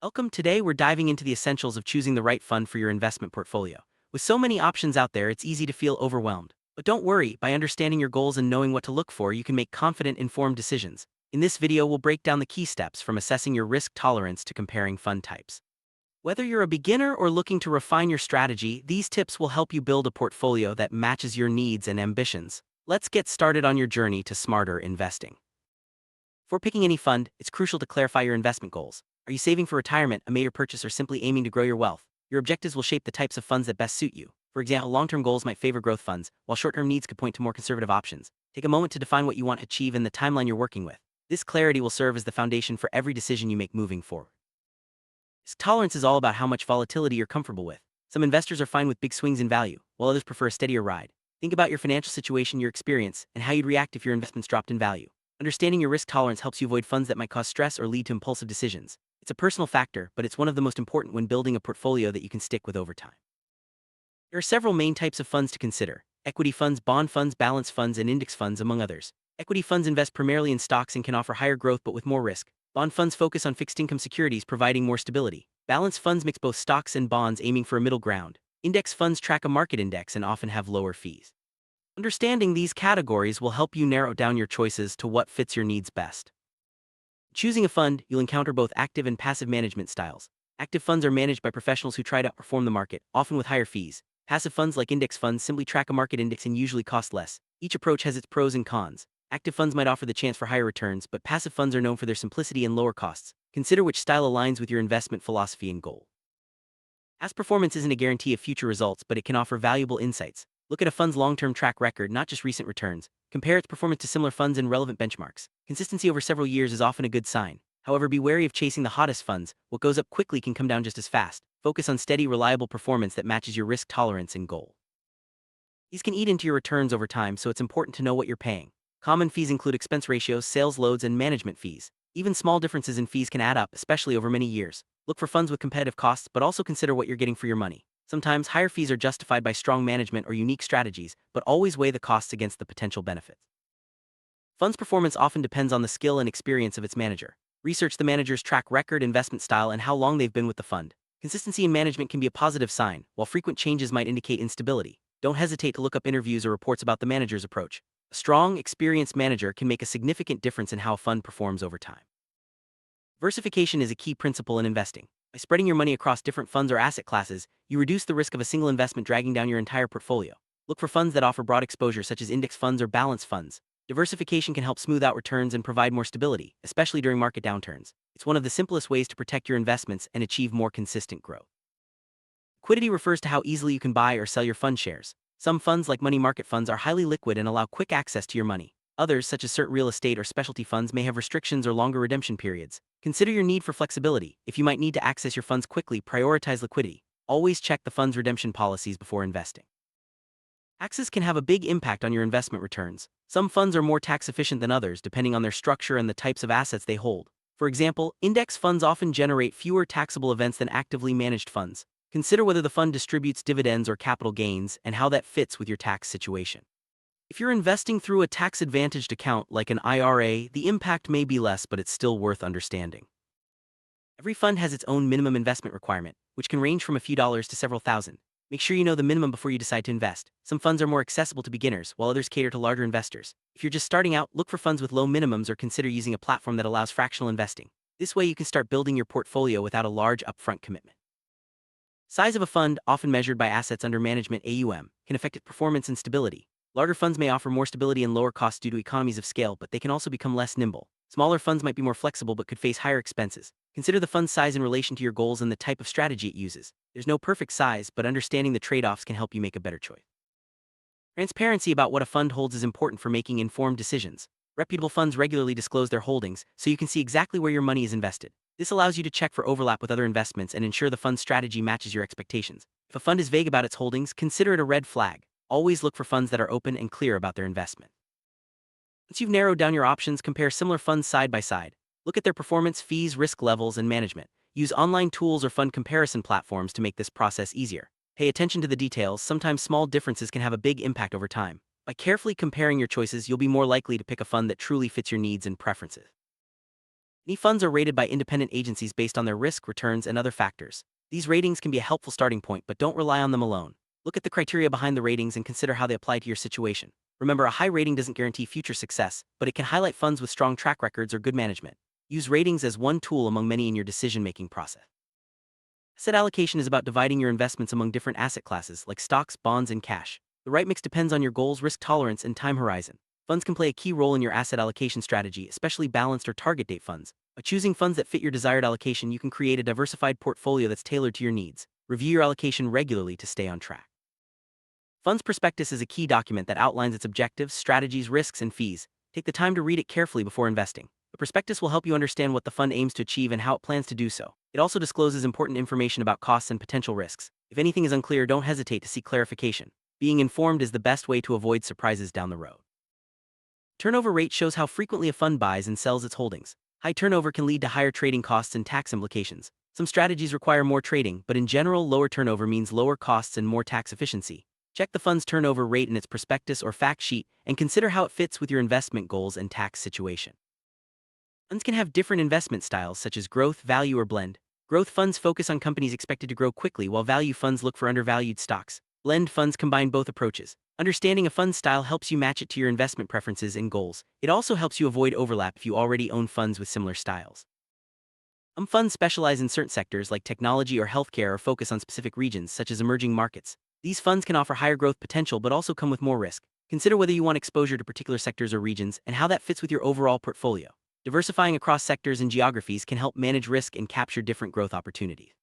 Welcome. Today, we're diving into the essentials of choosing the right fund for your investment portfolio. With so many options out there, it's easy to feel overwhelmed. But don't worry, by understanding your goals and knowing what to look for, you can make confident, informed decisions. In this video, we'll break down the key steps from assessing your risk tolerance to comparing fund types. Whether you're a beginner or looking to refine your strategy, these tips will help you build a portfolio that matches your needs and ambitions. Let's get started on your journey to smarter investing. Before picking any fund, it's crucial to clarify your investment goals. Are you saving for retirement, a major purchase, or simply aiming to grow your wealth? Your objectives will shape the types of funds that best suit you. For example, long-term goals might favor growth funds, while short-term needs could point to more conservative options. Take a moment to define what you want to achieve and the timeline you're working with. This clarity will serve as the foundation for every decision you make moving forward. Risk tolerance is all about how much volatility you're comfortable with. Some investors are fine with big swings in value, while others prefer a steadier ride. Think about your financial situation, your experience, and how you'd react if your investments dropped in value. Understanding your risk tolerance helps you avoid funds that might cause stress or lead to impulsive decisions. It's a personal factor, but it's one of the most important when building a portfolio that you can stick with over time. There are several main types of funds to consider: equity funds, bond funds, balance funds, and index funds, among others. Equity funds invest primarily in stocks and can offer higher growth but with more risk. Bond funds focus on fixed income securities, providing more stability. Balance funds mix both stocks and bonds, aiming for a middle ground. Index funds track a market index and often have lower fees. Understanding these categories will help you narrow down your choices to what fits your needs best. Choosing a fund, you'll encounter both active and passive management styles. Active funds are managed by professionals who try to outperform the market, often with higher fees. Passive funds, like index funds, simply track a market index and usually cost less. Each approach has its pros and cons. Active funds might offer the chance for higher returns, but passive funds are known for their simplicity and lower costs. Consider which style aligns with your investment philosophy and goal. Past performance isn't a guarantee of future results, but it can offer valuable insights. Look at a fund's long-term track record, not just recent returns. Compare its performance to similar funds and relevant benchmarks. Consistency over several years is often a good sign. However, be wary of chasing the hottest funds. What goes up quickly can come down just as fast. Focus on steady, reliable performance that matches your risk tolerance and goal. These can eat into your returns over time, so it's important to know what you're paying. Common fees include expense ratios, sales loads, and management fees. Even small differences in fees can add up, especially over many years. Look for funds with competitive costs, but also consider what you're getting for your money. Sometimes higher fees are justified by strong management or unique strategies, but always weigh the costs against the potential benefits. Funds performance often depends on the skill and experience of its manager. Research the manager's track record, investment style, and how long they've been with the fund. Consistency in management can be a positive sign, while frequent changes might indicate instability. Don't hesitate to look up interviews or reports about the manager's approach. A strong, experienced manager can make a significant difference in how a fund performs over time. Diversification is a key principle in investing. By spreading your money across different funds or asset classes, you reduce the risk of a single investment dragging down your entire portfolio. Look for funds that offer broad exposure, such as index funds or balance funds. Diversification can help smooth out returns and provide more stability, especially during market downturns. It's one of the simplest ways to protect your investments and achieve more consistent growth. Liquidity refers to how easily you can buy or sell your fund shares. Some funds, like money market funds, are highly liquid and allow quick access to your money. Others, such as certain real estate or specialty funds, may have restrictions or longer redemption periods. Consider your need for flexibility. If you might need to access your funds quickly, prioritize liquidity. Always check the fund's redemption policies before investing. Taxes can have a big impact on your investment returns. Some funds are more tax efficient than others, depending on their structure and the types of assets they hold. For example, index funds often generate fewer taxable events than actively managed funds. Consider whether the fund distributes dividends or capital gains and how that fits with your tax situation. If you're investing through a tax-advantaged account like an IRA, the impact may be less, but it's still worth understanding. Every fund has its own minimum investment requirement, which can range from a few dollars to several thousand. Make sure you know the minimum before you decide to invest. Some funds are more accessible to beginners, while others cater to larger investors. If you're just starting out, look for funds with low minimums or consider using a platform that allows fractional investing. This way you can start building your portfolio without a large upfront commitment. Size of a fund, often measured by assets under management (AUM), can affect its performance and stability. Larger funds may offer more stability and lower costs due to economies of scale, but they can also become less nimble. Smaller funds might be more flexible but could face higher expenses. Consider the fund's size in relation to your goals and the type of strategy it uses. There's no perfect size, but understanding the trade-offs can help you make a better choice. Transparency about what a fund holds is important for making informed decisions. Reputable funds regularly disclose their holdings, so you can see exactly where your money is invested. This allows you to check for overlap with other investments and ensure the fund's strategy matches your expectations. If a fund is vague about its holdings, consider it a red flag. Always look for funds that are open and clear about their investment. Once you've narrowed down your options, compare similar funds side by side. Look at their performance, fees, risk levels, and management. Use online tools or fund comparison platforms to make this process easier. Pay attention to the details. Sometimes small differences can have a big impact over time. By carefully comparing your choices, you'll be more likely to pick a fund that truly fits your needs and preferences. Many funds are rated by independent agencies based on their risk, returns, and other factors. These ratings can be a helpful starting point, but don't rely on them alone. Look at the criteria behind the ratings and consider how they apply to your situation. Remember, a high rating doesn't guarantee future success, but it can highlight funds with strong track records or good management. Use ratings as one tool among many in your decision-making process. Asset allocation is about dividing your investments among different asset classes, like stocks, bonds, and cash. The right mix depends on your goals, risk tolerance, and time horizon. Funds can play a key role in your asset allocation strategy, especially balanced or target date funds. By choosing funds that fit your desired allocation, you can create a diversified portfolio that's tailored to your needs. Review your allocation regularly to stay on track. Fund's prospectus is a key document that outlines its objectives, strategies, risks, and fees. Take the time to read it carefully before investing. The prospectus will help you understand what the fund aims to achieve and how it plans to do so. It also discloses important information about costs and potential risks. If anything is unclear, don't hesitate to seek clarification. Being informed is the best way to avoid surprises down the road. Turnover rate shows how frequently a fund buys and sells its holdings. High turnover can lead to higher trading costs and tax implications. Some strategies require more trading, but in general, lower turnover means lower costs and more tax efficiency. Check the fund's turnover rate in its prospectus or fact sheet and consider how it fits with your investment goals and tax situation. Funds can have different investment styles such as growth, value, or blend. Growth funds focus on companies expected to grow quickly, while value funds look for undervalued stocks. Blend funds combine both approaches. Understanding a fund style helps you match it to your investment preferences and goals. It also helps you avoid overlap if you already own funds with similar styles. Some funds specialize in certain sectors like technology or healthcare or focus on specific regions such as emerging markets. These funds can offer higher growth potential but also come with more risk. Consider whether you want exposure to particular sectors or regions and how that fits with your overall portfolio. Diversifying across sectors and geographies can help manage risk and capture different growth opportunities.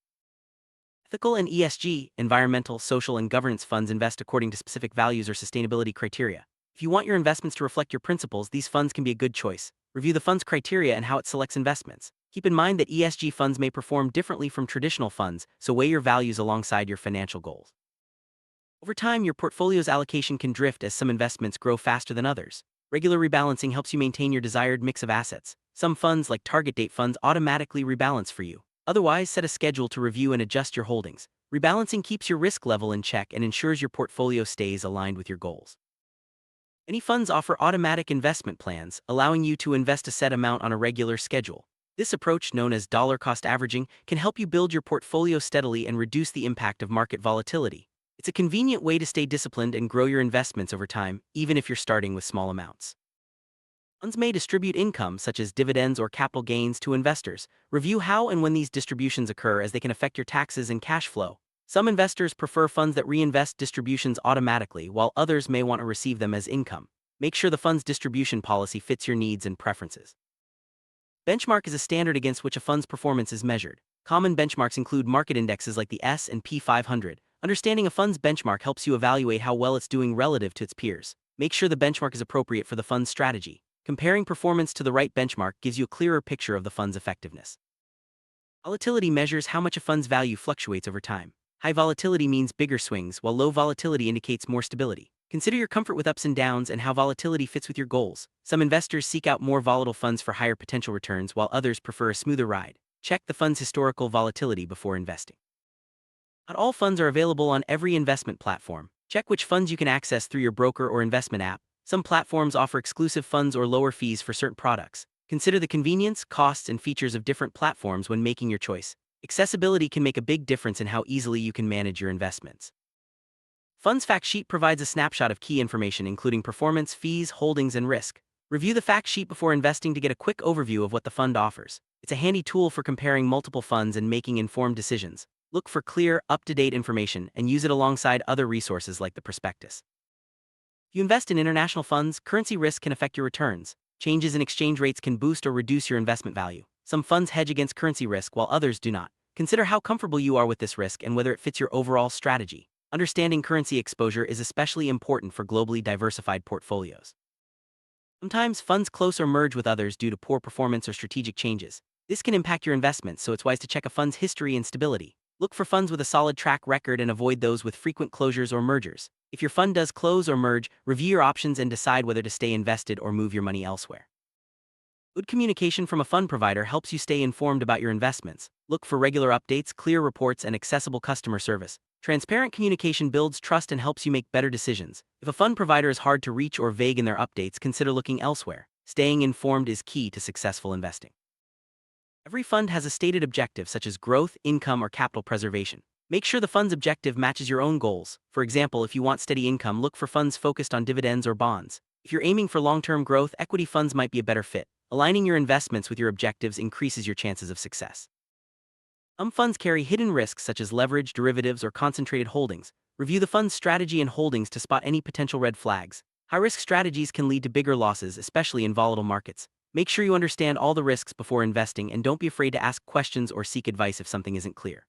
Ethical and ESG, environmental, social, and governance funds invest according to specific values or sustainability criteria. If you want your investments to reflect your principles, these funds can be a good choice. Review the fund's criteria and how it selects investments. Keep in mind that ESG funds may perform differently from traditional funds, so weigh your values alongside your financial goals. Over time, your portfolio's allocation can drift as some investments grow faster than others. Regular rebalancing helps you maintain your desired mix of assets. Some funds, like target date funds, automatically rebalance for you. Otherwise, set a schedule to review and adjust your holdings. Rebalancing keeps your risk level in check and ensures your portfolio stays aligned with your goals. Many funds offer automatic investment plans, allowing you to invest a set amount on a regular schedule. This approach, known as dollar cost averaging, can help you build your portfolio steadily and reduce the impact of market volatility. It's a convenient way to stay disciplined and grow your investments over time, even if you're starting with small amounts. Funds may distribute income, such as dividends or capital gains, to investors. Review how and when these distributions occur, as they can affect your taxes and cash flow. Some investors prefer funds that reinvest distributions automatically, while others may want to receive them as income. Make sure the fund's distribution policy fits your needs and preferences. Benchmark is a standard against which a fund's performance is measured. Common benchmarks include market indexes like the S&P 500. Understanding a fund's benchmark helps you evaluate how well it's doing relative to its peers. Make sure the benchmark is appropriate for the fund's strategy. Comparing performance to the right benchmark gives you a clearer picture of the fund's effectiveness. Volatility measures how much a fund's value fluctuates over time. High volatility means bigger swings, while low volatility indicates more stability. Consider your comfort with ups and downs and how volatility fits with your goals. Some investors seek out more volatile funds for higher potential returns, while others prefer a smoother ride. Check the fund's historical volatility before investing. Not all funds are available on every investment platform. Check which funds you can access through your broker or investment app. Some platforms offer exclusive funds or lower fees for certain products. Consider the convenience, costs, and features of different platforms when making your choice. Accessibility can make a big difference in how easily you can manage your investments. Fund's fact sheet provides a snapshot of key information, including performance, fees, holdings, and risk. Review the fact sheet before investing to get a quick overview of what the fund offers. It's a handy tool for comparing multiple funds and making informed decisions. Look for clear, up-to-date information and use it alongside other resources like the prospectus. If you invest in international funds, currency risk can affect your returns. Changes in exchange rates can boost or reduce your investment value. Some funds hedge against currency risk while others do not. Consider how comfortable you are with this risk and whether it fits your overall strategy. Understanding currency exposure is especially important for globally diversified portfolios. Sometimes funds close or merge with others due to poor performance or strategic changes. This can impact your investments, so it's wise to check a fund's history and stability. Look for funds with a solid track record and avoid those with frequent closures or mergers. If your fund does close or merge, review your options and decide whether to stay invested or move your money elsewhere. Good communication from a fund provider helps you stay informed about your investments. Look for regular updates, clear reports, and accessible customer service. Transparent communication builds trust and helps you make better decisions. If a fund provider is hard to reach or vague in their updates, consider looking elsewhere. Staying informed is key to successful investing. Every fund has a stated objective such as growth, income, or capital preservation. Make sure the fund's objective matches your own goals. For example, if you want steady income, look for funds focused on dividends or bonds. If you're aiming for long-term growth, equity funds might be a better fit. Aligning your investments with your objectives increases your chances of success. Some funds carry hidden risks such as leverage, derivatives, or concentrated holdings. Review the fund's strategy and holdings to spot any potential red flags. High-risk strategies can lead to bigger losses, especially in volatile markets. Make sure you understand all the risks before investing and don't be afraid to ask questions or seek advice if something isn't clear.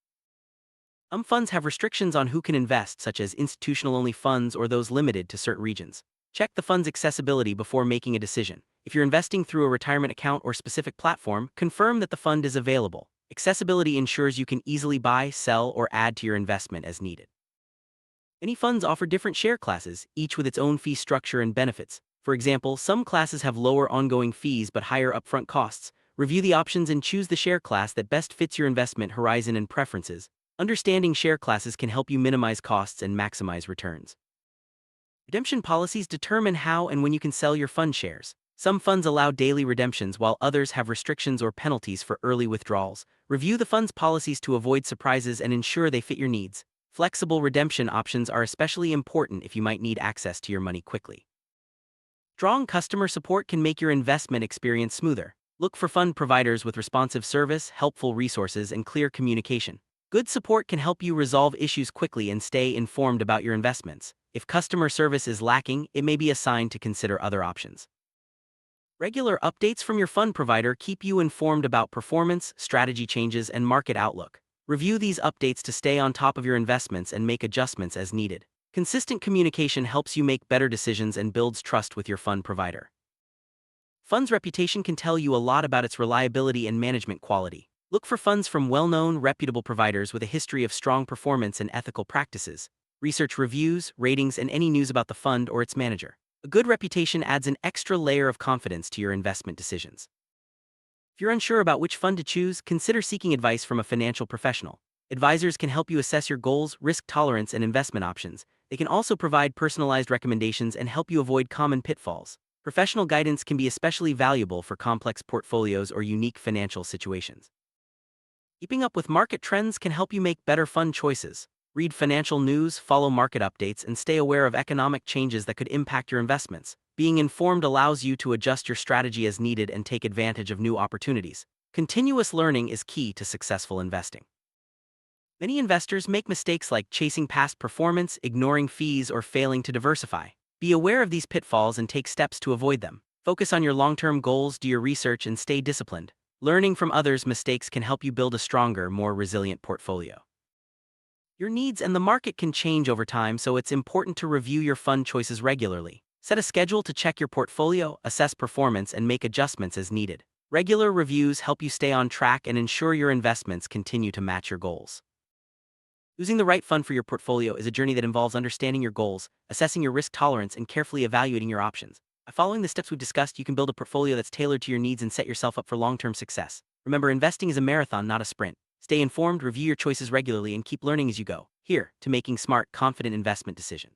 Some funds have restrictions on who can invest, such as institutional-only funds or those limited to certain regions. Check the fund's accessibility before making a decision. If you're investing through a retirement account or specific platform, confirm that the fund is available. Accessibility ensures you can easily buy, sell, or add to your investment as needed. Many funds offer different share classes, each with its own fee structure and benefits. For example, some classes have lower ongoing fees but higher upfront costs. Review the options and choose the share class that best fits your investment horizon and preferences. Understanding share classes can help you minimize costs and maximize returns. Redemption policies determine how and when you can sell your fund shares. Some funds allow daily redemptions while others have restrictions or penalties for early withdrawals. Review the fund's policies to avoid surprises and ensure they fit your needs. Flexible redemption options are especially important if you might need access to your money quickly. Strong customer support can make your investment experience smoother. Look for fund providers with responsive service, helpful resources, and clear communication. Good support can help you resolve issues quickly and stay informed about your investments. If customer service is lacking, it may be a sign to consider other options. Regular updates from your fund provider keep you informed about performance, strategy changes, and market outlook. Review these updates to stay on top of your investments and make adjustments as needed. Consistent communication helps you make better decisions and builds trust with your fund provider. Fund's reputation can tell you a lot about its reliability and management quality. Look for funds from well-known, reputable providers with a history of strong performance and ethical practices. Research reviews, ratings, and any news about the fund or its manager. A good reputation adds an extra layer of confidence to your investment decisions. If you're unsure about which fund to choose, consider seeking advice from a financial professional. Advisors can help you assess your goals, risk tolerance, and investment options. They can also provide personalized recommendations and help you avoid common pitfalls. Professional guidance can be especially valuable for complex portfolios or unique financial situations. Keeping up with market trends can help you make better fund choices. Read financial news, follow market updates, and stay aware of economic changes that could impact your investments. Being informed allows you to adjust your strategy as needed and take advantage of new opportunities. Continuous learning is key to successful investing. Many investors make mistakes like chasing past performance, ignoring fees, or failing to diversify. Be aware of these pitfalls and take steps to avoid them. Focus on your long-term goals, do your research, and stay disciplined. Learning from others' mistakes can help you build a stronger, more resilient portfolio. Your needs and the market can change over time, so it's important to review your fund choices regularly. Set a schedule to check your portfolio, assess performance, and make adjustments as needed. Regular reviews help you stay on track and ensure your investments continue to match your goals. Choosing the right fund for your portfolio is a journey that involves understanding your goals, assessing your risk tolerance, and carefully evaluating your options. By following the steps we've discussed, you can build a portfolio that's tailored to your needs and set yourself up for long-term success. Remember, investing is a marathon, not a sprint. Stay informed, review your choices regularly, and keep learning as you go. Here, to making smart, confident investment decisions.